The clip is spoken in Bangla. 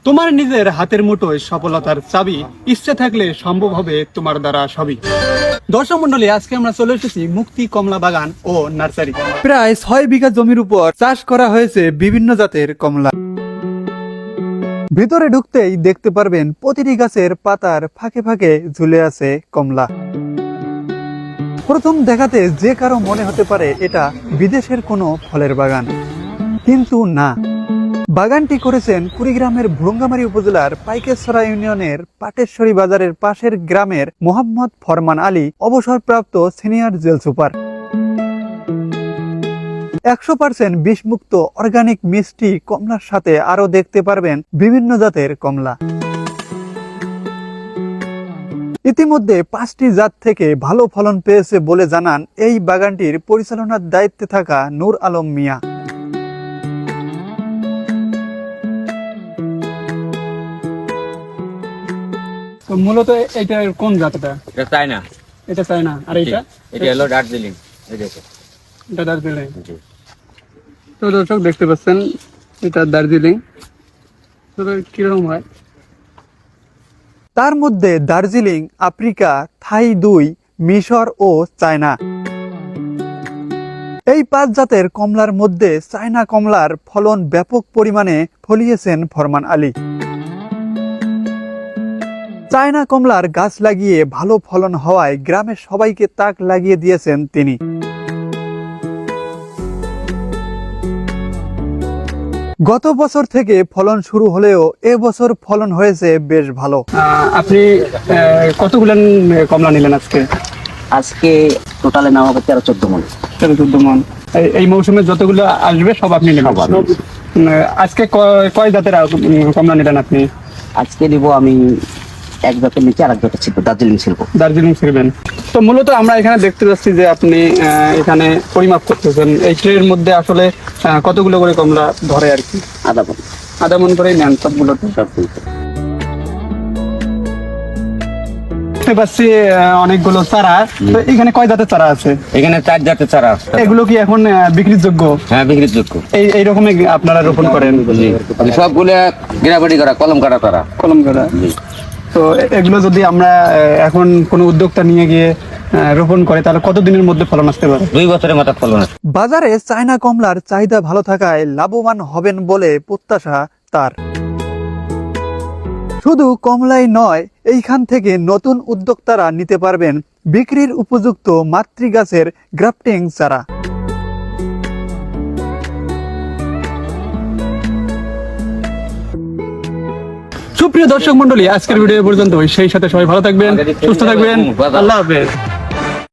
তোমার নিজের হাতের মুঠোয় সফলতার চাবি, ইচ্ছে থাকলে সম্ভব হবে তোমার দ্বারা সবই। দর্শক মন্ডলী, আজকে আমরা চলে এসেছি মুক্তি কমলা বাগান ও নার্সারি। প্রায় 6 বিঘা জমির উপর চাষ করা হয়েছে বিভিন্ন জাতের কমলা। ভিতরে ঢুকতেই দেখতে পারবেন প্রতিটি গাছের পাতার ফাঁকে ফাঁকে ঝুলে আছে কমলা। প্রথম দেখাতে যে কারো মনে হতে পারে এটা বিদেশের কোনো ফলের বাগান, কিন্তু না। বাগানটি করেছেন কুড়িগ্রামের ভুরুঙ্গামারী উপজেলার পাইকেশ্বরা ইউনিয়নের পাটেশ্বরী বাজারের পাশের গ্রামের মোহাম্মদ ফরমান আলী, অবসরপ্রাপ্ত সিনিয়র জেল সুপার। 100% বিষমুক্ত অর্গানিক মিষ্টি কমলার সাথে আরো দেখতে পারবেন বিভিন্ন জাতের কমলা। ইতিমধ্যে 5টি জাত থেকে ভালো ফলন পেয়েছে বলে জানান এই বাগানটির পরিচালনার দায়িত্বে থাকা নূর আলম মিয়া। তো মূলত এটা কোন জাতটা? এটা চায়না। এটা চায়না। আর এটা হলো দার্জিলিং। এটা দার্জিলিং। তো দর্শক দেখতে পাচ্ছেন এটা দার্জিলিং। তো কিরকম হয়? তার মধ্যে দার্জিলিং, আফ্রিকা, থাই 2, মিশর ও চায়না। এই 5 জাতের কমলার মধ্যে চায়না কমলার ফলন ব্যাপক পরিমাণে ফলিয়েছেন ফরমান আলী। চায়না কমলার গাছ লাগিয়ে ভালো ফলন হওয়ায় গ্রামের সবাইকে তাক লাগিয়ে দিয়েছেন তিনি। গত বছর থেকে ফলন শুরু হলেও এবছর ফলন হয়েছে বেশ ভালো। আপনি কতগুলো কমলা নিলেন আজকে? আজকে টোটালে নেওয়া হবে 13-14 মণ। 13-14 মণ। এই মৌসুমে যতগুলো আসবে সব আপনি নেবেন? আজকে কয় জাতের কমলা নিলেন আপনি? আজকে দিব আমি এক জাতের নিচে আর এক জাতের ছিল, দার্জিলিং ছিল। দার্জিলিং ছিলবেন। তো মূলত আমরা এখানে দেখতে পাচ্ছি যে আপনি এখানে পরিমাপ করতেছেন। এই ট্রের মধ্যে আসলে কতগুলো করে কমলা ধরে আর কি? আধা মণ করেই নেন সবগুলো? দেখতে পাচ্ছি অনেকগুলো চারা। তো এখানে কয় জাতের চারা আছে? এখানে 4 জাতের চারা আছে। এগুলো কি এখন বিক্রির যোগ্য? হ্যাঁ, বিক্রির যোগ্য। এই রকমই আপনারা রোপণ করেন? সবগুলো গিরাবাড়ি করা, কলম কাটা তারা। কলম কাটা। তো এগুলো যদি আমরা এখন কোনো উদ্যোক্তা নিয়ে গিয়ে রোপণ করে তাহলে কতদিনের মধ্যে ফলন আসতে পারে? 2 বছরের মাথা ফলন আসে। বাজারে চায়না কমলার চাহিদা ভালো থাকায় লাভবান হবেন বলে প্রত্যাশা তার। শুধু কমলাই নয়, এইখান থেকে নতুন উদ্যোক্তারা নিতে পারবেন বিক্রির উপযুক্ত মাতৃগাছের গ্রাফটিং চারা। সুপ্রিয় দর্শক মন্ডলী, আজকের ভিডিও পর্যন্ত। সেই সাথে সবাই ভালো থাকবেন, সুস্থ থাকবেন। আল্লাহ হাফেজ।